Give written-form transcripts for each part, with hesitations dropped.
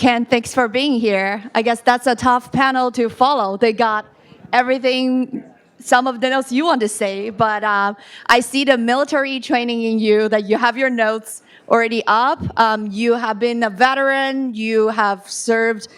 Ken, thanks for being here. I guess that's a tough panel to follow. They got everything, some of the notes you want to say, but I see the military training in you, that you have your notes already up. You have been a veteran, you have served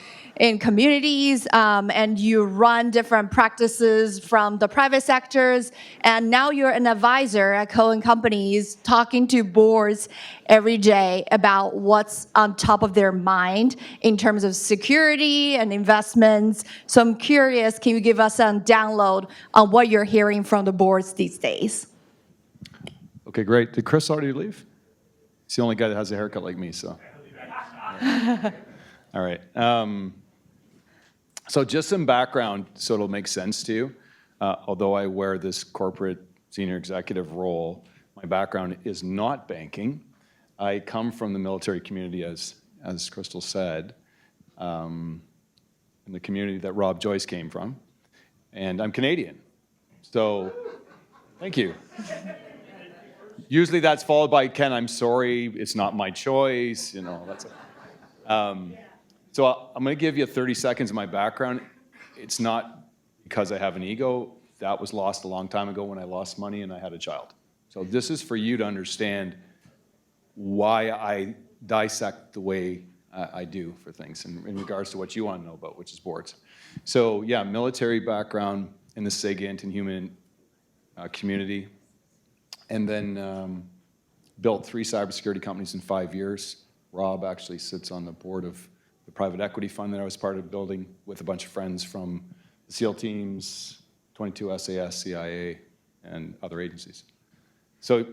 in communities, and you run different practices from the private sectors, and now you're an advisor at Cohen Companies, talking to boards every day about what's on top of their mind in terms of security and investments. So I'm curious, can you give us a download on what you're hearing from the boards these days? Okay, great. Did Chris already leave? He's the only guy that has a haircut like me, so. All right. So just some background so it'll make sense to you. Although I wear this corporate senior executive role, my background is not banking. I come from the military community, as Crystal said, in the community that Rob Joyce came from. And I'm Canadian. So thank you. Usually that's followed by, Ken, I'm sorry, it's not my choice, you know, that's it. So I'm going to give you 30 seconds of my background. It's not because I have an ego. That was lost a long time ago when I lost money and I had a child. So this is for you to understand why I dissect the way I do for things in regards to what you want to know about, which is boards. So yeah, military background in the SIG-INT and human community. And then built 3 cybersecurity companies in 5 years. Rob actually sits on the board of the private equity fund that I was part of building with a bunch of friends from the SEAL teams, 22 SAS, CIA, and other agencies. So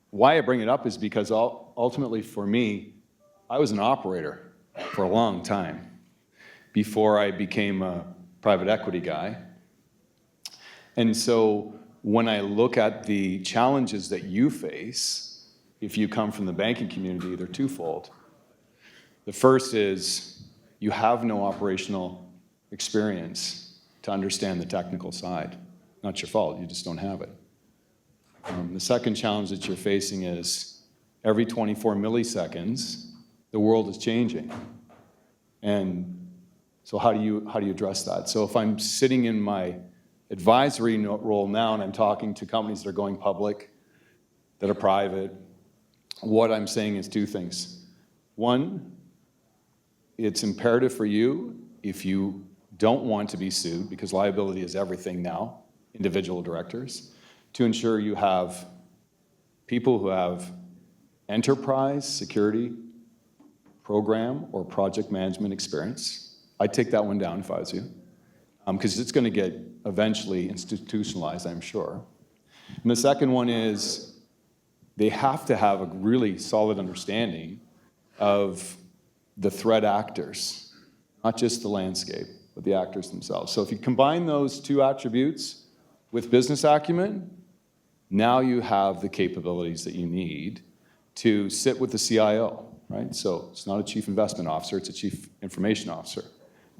why I bring it up is because ultimately for me, I was an operator for a long time before I became a private equity guy. And so when I look at the challenges that you face, if you come from the banking community, they're twofold. The first is you have no operational experience to understand the technical side. Not your fault, you just don't have it. The second challenge that you're facing is every 24 milliseconds, the world is changing. And so how do you address that? So if I'm sitting in my advisory role now and I'm talking to companies that are going public, that are private, what I'm saying is 2 things. One, it's imperative for you, if you don't want to be sued, because liability is everything now, individual directors, to ensure you have people who have enterprise security program or project management experience. I'd take that one down if I was you, because it's going to get eventually institutionalized, I'm sure. And the second one is they have to have a really solid understanding of the threat actors, not just the landscape, but the actors themselves. So if you combine those 2 attributes with business acumen, now you have the capabilities that you need to sit with the CIO, right? So it's not a chief investment officer, it's a chief information officer,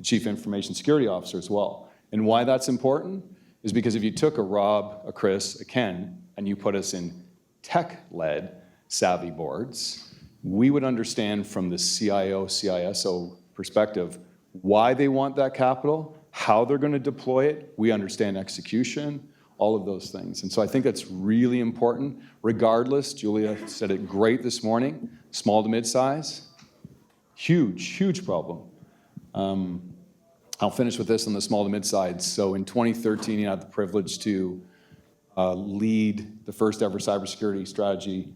a chief information security officer as well. And why that's important is because if you took a Rob, a Chris, a Ken, and you put us in tech-led savvy boards, we would understand from the CIO, CISO perspective why they want that capital, how they're going to deploy it. We understand execution, all of those things. And so I think that's really important. Regardless, Julia said it great this morning, small to mid-size, huge problem. I'll finish with this on the small to mid-size. So in 2013, I had the privilege to lead the first ever cybersecurity strategy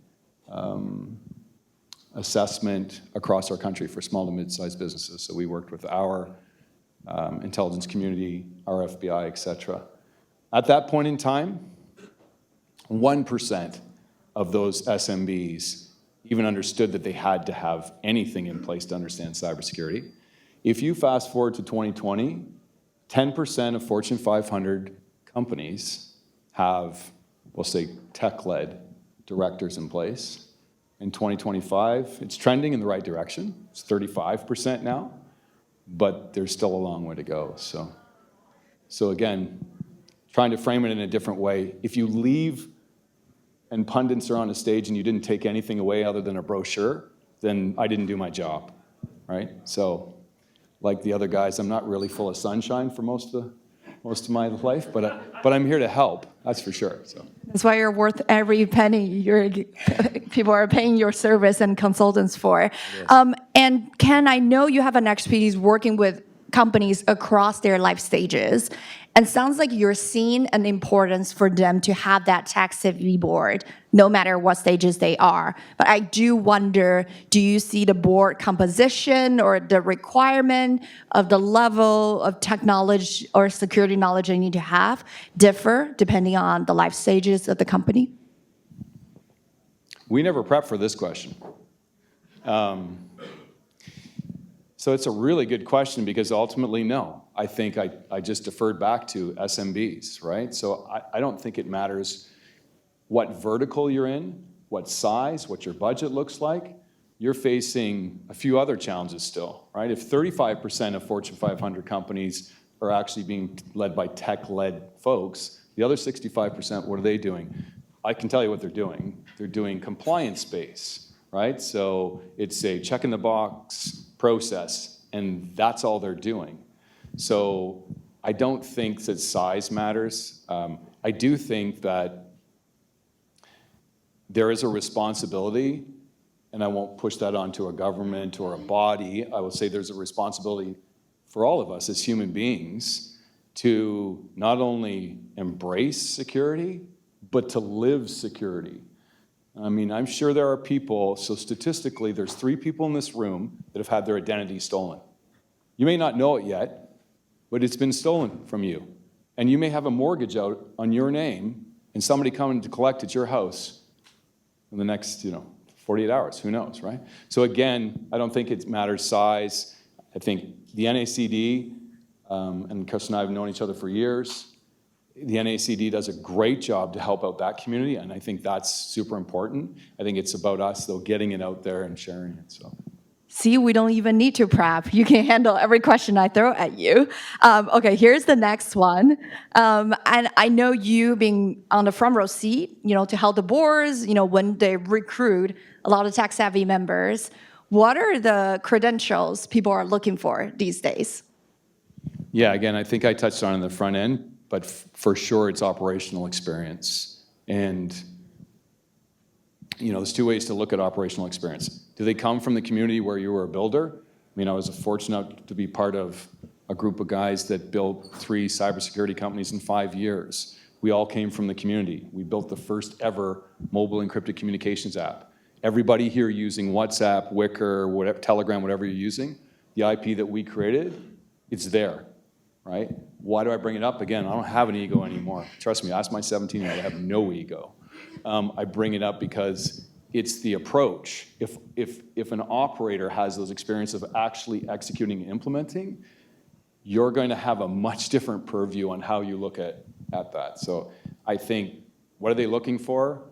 assessment across our country for small to mid-sized businesses. So we worked with our intelligence community, our FBI, et cetera. At that point in time, 1% of those SMBs even understood that they had to have anything in place to understand cybersecurity. If you fast forward to 2020, 10% of Fortune 500 companies have, we'll say, tech-led directors in place. In 2025, it's trending in the right direction. It's 35% now, but there's still a long way to go. So again, trying to frame it in a different way. If you leave and pundits are on a stage and you didn't take anything away other than a brochure, then I didn't do my job, right? So like the other guys, I'm not really full of sunshine for most of my life, but I'm here to help. That's for sure. So That's why you're worth every penny people are paying your service and consultants for. And Ken, I know you have an expertise working with companies across their life stages. And sounds like you're seeing an importance for them to have that tech-savvy board, no matter what stages they are. But I do wonder, do you see the board composition or the requirement of the level of technology or security knowledge they need to have differ depending on the life stages of the company? we never prep for this question. So it's a really good question because ultimately, no. I think I just deferred back to SMBs, right? So I don't think it matters what vertical you're in, what size, what your budget looks like. You're facing a few other challenges still, right? If 35% of Fortune 500 companies are actually being led by tech-led folks, the other 65%, what are they doing? I can tell you what they're doing. They're doing compliance-based, right? So it's a check-in-the-box process, and that's all they're doing. So I don't think that size matters. I do think that there is a responsibility, and I won't push that onto a government or a body. I will say there's a responsibility for all of us as human beings to not only embrace security, but to live security. I mean, I'm sure there are people, so statistically, there's 3 people in this room that have had their identity stolen. You may not know it yet, but it's been stolen from you. And you may have a mortgage out on your name, and somebody coming to collect at your house in the next, 48 hours, who knows, right? So again, I don't think it matters size. I think the NACD, and Chris and I have known each other for years. The NACD does a great job to help out that community, and I think that's super important. I think it's about us, though, getting it out there and sharing it. So, see, we don't even need to prep. You can handle every question I throw at you. Okay, here's the next one. And I know you being on the front row seat, to help the boards, when they recruit a lot of tech-savvy members. What are the credentials people are looking for these days? Yeah, again, I think I touched on it in the front end. But for sure, it's operational experience. And, there's 2 ways to look at operational experience. Do they come from the community where you were a builder? I mean, I was fortunate to be part of a group of guys that built 3 cybersecurity companies in 5 years. We all came from the community. We built the first ever mobile encrypted communications app. Everybody here using WhatsApp, Wickr, whatever, Telegram, whatever you're using, the IP that we created, it's there. Right? Why do I bring it up? Again, I don't have an ego anymore. Trust me, ask my 17-year-old, I have no ego. I bring it up because it's the approach. If an operator has those experiences of actually executing and implementing, you're going to have a much different purview on how you look at that. So I think, what are they looking for?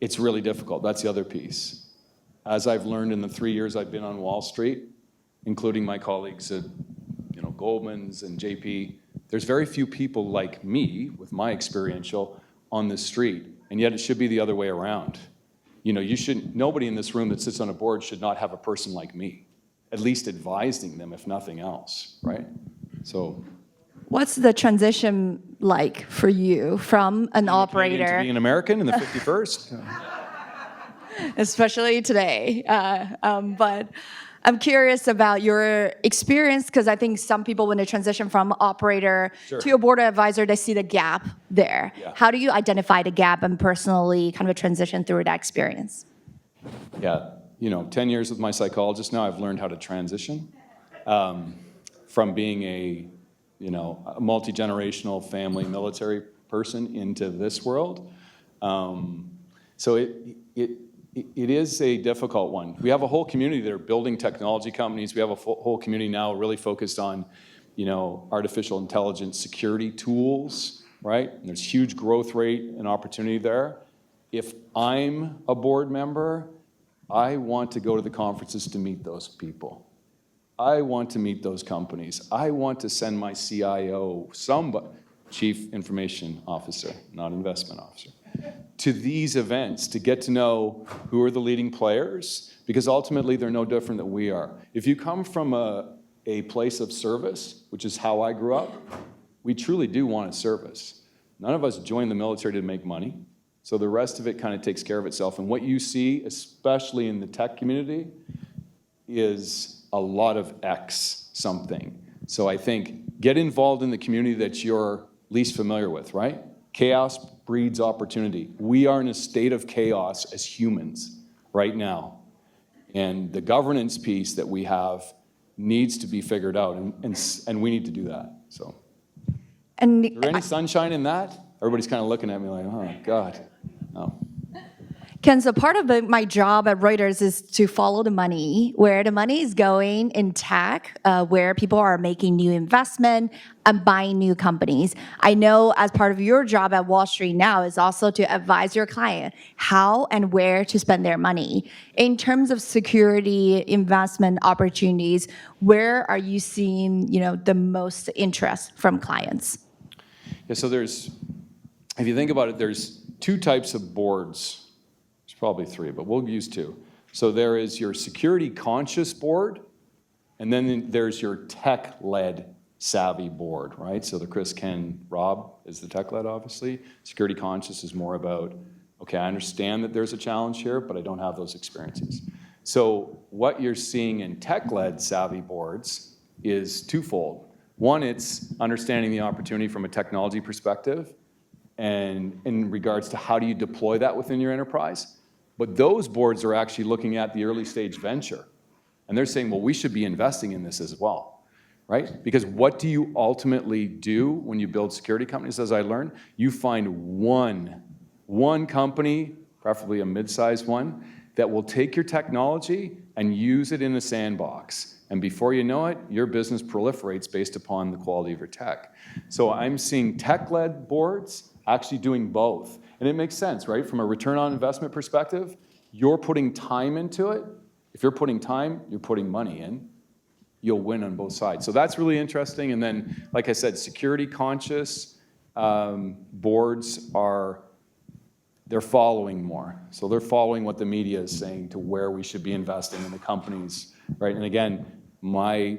It's really difficult. That's the other piece. As I've learned in the 3 years I've been on Wall Street, including my colleagues at Goldman's and JP, there's very few people like me with my experiential on the street, and yet it should be the other way around. Nobody in this room that sits on a board should not have a person like me, at least advising them, if nothing else, right? So, what's the transition like for you from an operator to being an American in the 51st? Especially today, but I'm curious about your experience because I think some people, when they transition from operator to a board advisor, they see the gap there. Yeah. How do you identify the gap and personally kind of transition through that experience? Yeah, 10 years with my psychologist now, I've learned how to transition from being a multi-generational family military person into this world. So it is a difficult one. We have a whole community that are building technology companies. We have a whole community now really focused on, artificial intelligence security tools, right? And there's huge growth rate and opportunity there. If I'm a board member, I want to go to the conferences to meet those people. I want to meet those companies. I want to send my CIO, Chief Information Officer, not Investment Officer, to these events to get to know who are the leading players, because ultimately they're no different than we are. If you come from a a place of service, which is how I grew up, we truly do want a service. None of us joined the military to make money, so the rest of it kind of takes care of itself. And what you see, especially in the tech community, is a lot of X something. So I think get involved in the community that you're least familiar with, right? Chaos breeds opportunity. We are in a state of chaos as humans right now. And the governance piece that we have needs to be figured out, and we need to do that. So, And is there any sunshine in that? Everybody's kind of looking at me like, oh, God. No. Ken, so part of my job at Reuters is to follow the money, where the money is going in tech, where people are making new investment and buying new companies. I know as part of your job at Wall Street now is also to advise your client how and where to spend their money. In terms of security investment opportunities, where are you seeing, the most interest from clients? Yeah, so if you think about it, there's two types of boards. Probably three, but we'll use two. So there is your security conscious board, and then there's your tech-led savvy board, right? So the Chris, Ken, Rob is the tech-led, obviously. Security conscious is more about, okay, I understand that there's a challenge here, but I don't have those experiences. So what you're seeing in tech-led savvy boards is twofold. One, it's understanding the opportunity from a technology perspective, and in regards to how do you deploy that within your enterprise. But those boards are actually looking at the early stage venture. And they're saying, well, we should be investing in this as well, right? Because what do you ultimately do when you build security companies, as I learned? You find one company, preferably a mid-sized one, that will take your technology and use it in a sandbox. And before you know it, your business proliferates based upon the quality of your tech. So I'm seeing tech-led boards actually doing both. And it makes sense, right? From a return on investment perspective, you're putting time into it. If you're putting time, you're putting money in. You'll win on both sides. So that's really interesting. And then, like I said, security conscious boards they're following more. So they're following what the media is saying to where we should be investing in the companies, right? And again, my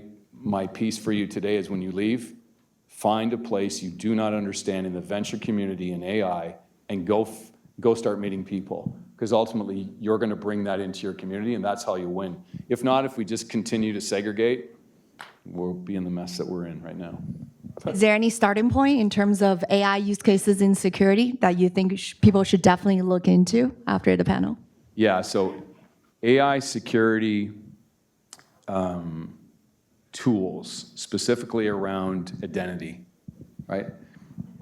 piece for you today is when you leave, find a place you do not understand in the venture community in AI and go start meeting people, because ultimately you're going to bring that into your community, and that's how you win. If not, if we just continue to segregate, we'll be in the mess that we're in right now. Is there any starting point in terms of AI use cases in security that you think people should definitely look into after the panel? Yeah, so AI security tools, specifically around identity, right?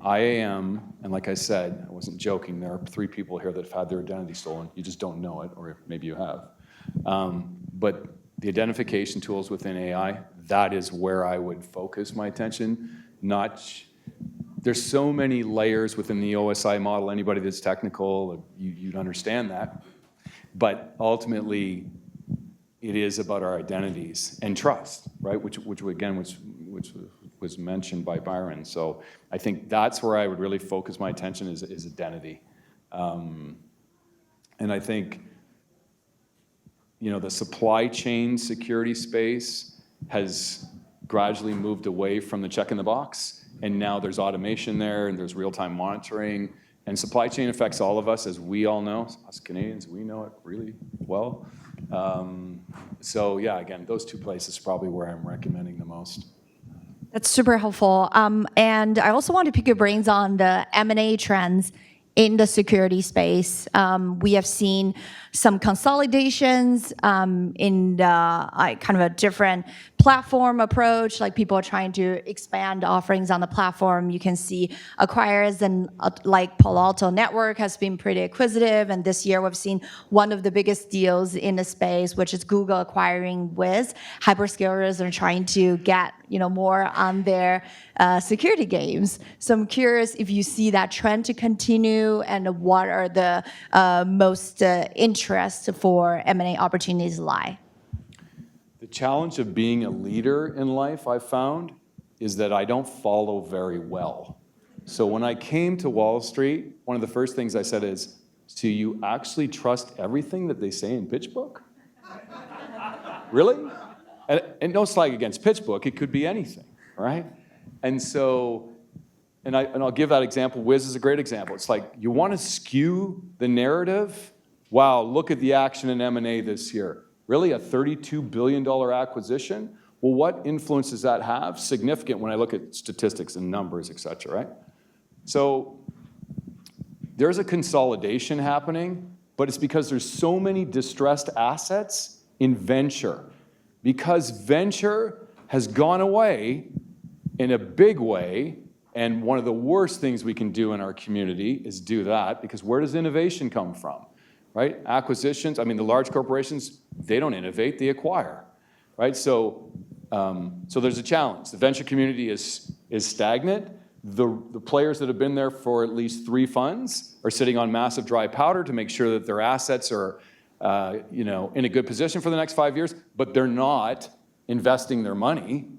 IAM, and like I said, I wasn't joking, there are 3 people here that have had their identity stolen. You just don't know it, or maybe you have. But the identification tools within AI, that is where I would focus my attention. There's so many layers within the OSI model. Anybody that's technical, you'd understand that. But ultimately, it is about our identities and trust, right? Which was mentioned by Byron. So I think that's where I would really focus my attention is identity. And I think, the supply chain security space has gradually moved away from the check in the box, and now there's automation there, and there's real-time monitoring, and supply chain affects all of us, as we all know. Us Canadians, we know it really well. So yeah, again, those 2 places are probably where I'm recommending the most. That's super helpful. And I also want to pick your brains on the M&A trends in the security space. We have seen some consolidations in the, kind of a different platform approach, like people are trying to expand offerings on the platform. You can see acquirers and like Palo Alto Network has been pretty acquisitive, and this year we've seen one of the biggest deals in the space, which is Google acquiring Wiz. Hyperscalers are trying to get more on their security games. So I'm curious if you see that trend to continue, and what are the most interest for M&A opportunities lie? The challenge of being a leader in life, I've found, is that I don't follow very well. So when I came to Wall Street, one of the first things I said is, do you actually trust everything that they say in PitchBook? Really? and no slag against PitchBook, it could be anything, right? And so, and I'll give that example. Wiz is a great example. It's like, you want to skew the narrative? Wow, look at the action in M&A this year. Really, a $32 billion acquisition? Well, what influence does that have? Significant when I look at statistics and numbers, et cetera, right? So there's a consolidation happening, but it's because there's so many distressed assets in venture. Because venture has gone away in a big way, and one of the worst things we can do in our community is do that, because where does innovation come from, right? Acquisitions, I mean, the large corporations, they don't innovate, they acquire, right? So there's a challenge. The venture community is stagnant. The players that have been there for at least 3 funds are sitting on massive dry powder to make sure that their assets are in a good position for the next 5 years, but they're not investing their money.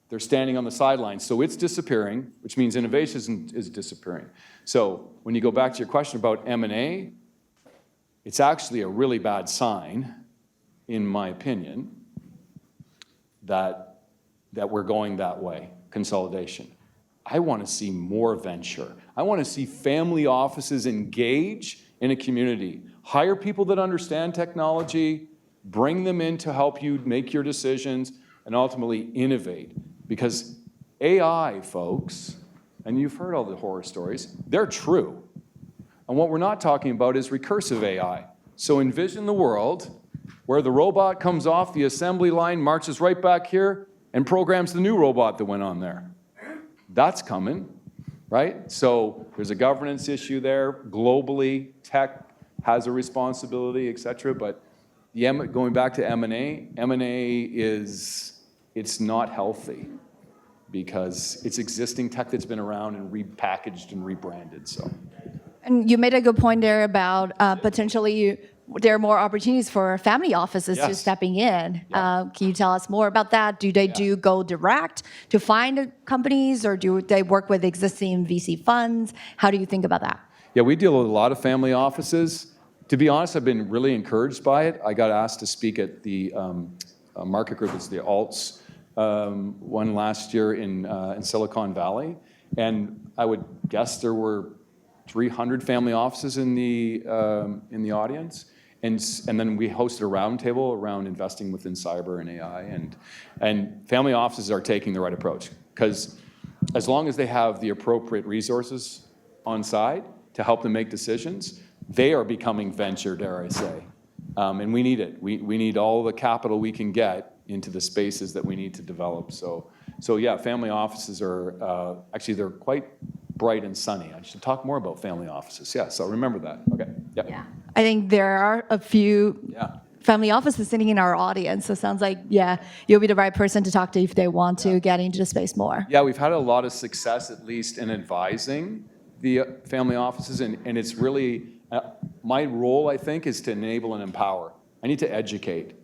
They're standing on the sidelines. So it's disappearing, which means innovation is disappearing. So when you go back to your question about M&A, it's actually a really bad sign, in my opinion, that we're going that way, consolidation. I want to see more venture. I want to see family offices engage in a community. Hire people that understand technology, bring them in to help you make your decisions, and ultimately innovate. Because AI, folks, and you've heard all the horror stories, they're true. And what we're not talking about is recursive AI. So envision the world where the robot comes off the assembly line, marches right back here, and programs the new robot that went on there. That's coming, right? So there's a governance issue there. Globally, tech has a responsibility, et cetera. But going back to M&A it's not healthy because it's existing tech that's been around and repackaged and rebranded. So. And you made a good point there about potentially there are more opportunities for family offices to stepping in. Yeah. Can you tell us more about that? Do they do go direct to find companies, or do they work with existing VC funds? How do you think about that? Yeah, we deal with a lot of family offices. To be honest, I've been really encouraged by it. I got asked to speak at the market group, it's the Alts one last year in Silicon Valley, and I would guess there were 300 family offices in the audience, and then we hosted a roundtable around investing within cyber and AI, and family offices are taking the right approach, because as long as they have the appropriate resources on side to help them make decisions, they are becoming venture, dare I say, and we need it. We need all the capital we can get into the spaces that we need to develop. So yeah, family offices are actually they're quite bright and sunny. I should talk more about family offices. Yeah, so remember that. Okay. Yep. Yeah. I think there are a few family offices sitting in our audience. So it sounds like, you'll be the right person to talk to if they want to get into the space more. Yeah, we've had a lot of success, at least in advising the family offices. And it's really, my role, I think, is to enable and empower. I need to educate.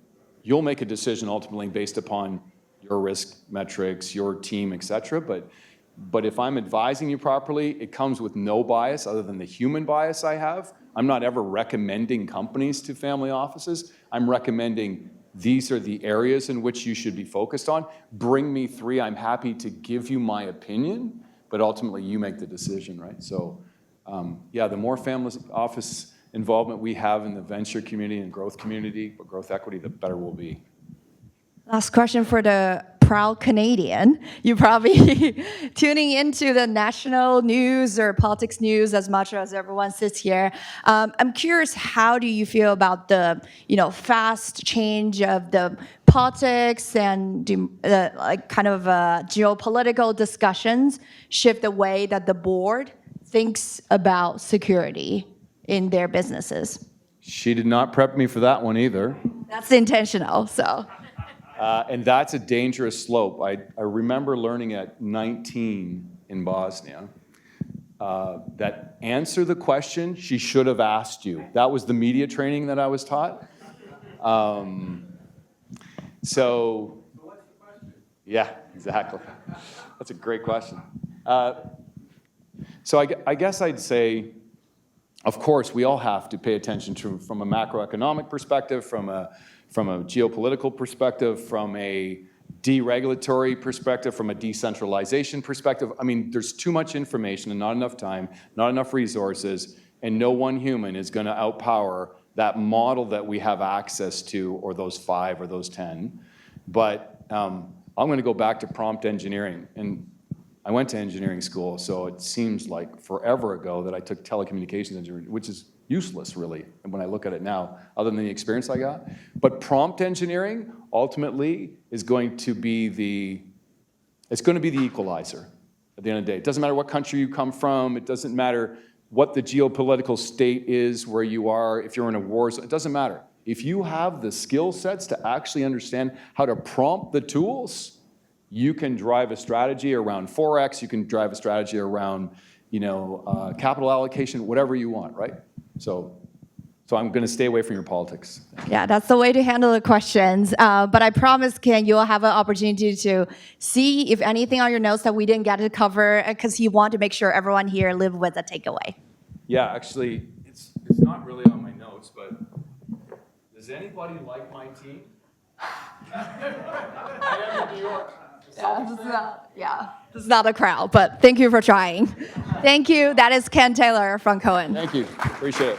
You'll make a decision ultimately based upon your risk metrics, your team, et cetera. But if I'm advising you properly, it comes with no bias other than the human bias I have. I'm not ever recommending companies to family offices. I'm recommending these are the areas in which you should be focused on. Bring me 3. I'm happy to give you my opinion, but ultimately you make the decision, right? So, the more family office involvement we have in the venture community and growth community, or growth equity, the better we'll be. Last question for the proud Canadian. You're probably tuning into the national news or politics news as much as everyone sits here. I'm curious, how do you feel about the fast change of the politics and geopolitical discussions shift the way that the board thinks about security in their businesses? She did not prep me for that one either. That's intentional, so. And that's a dangerous slope. I remember learning at 19 in Bosnia that answer the question she should have asked you. That was the media training that I was taught. So what's the question? Yeah, exactly. That's a great question. So I guess I'd say of course, we all have to pay attention to, from a macroeconomic perspective, from a geopolitical perspective, from a deregulatory perspective, from a decentralization perspective. I mean, there's too much information and not enough time, not enough resources, and no one human is going to outpower that model that we have access to, or those 5 or those 10. But I'm going to go back to prompt engineering. And I went to engineering school, so it seems like forever ago that I took telecommunications engineering, which is useless, really, when I look at it now, other than the experience I got. But prompt engineering, ultimately, is going to be the equalizer at the end of the day. It doesn't matter what country you come from. It doesn't matter what the geopolitical state is, where you are, if you're in a war zone. It doesn't matter. If you have the skill sets to actually understand how to prompt the tools, you can drive a strategy around Forex, you can drive a strategy around, capital allocation, whatever you want, right? So I'm going to stay away from your politics. Yeah, that's the way to handle the questions. But I promise, Ken, you'll have an opportunity to see if anything on your notes that we didn't get to cover, because he wanted to make sure everyone here lived with a takeaway. Yeah, actually, it's not really on my notes, but does anybody like my team? I am in New York. This is not a crowd, but thank you for trying. Thank you. That is Ken Taylor from Cohen. Thank you. Appreciate it.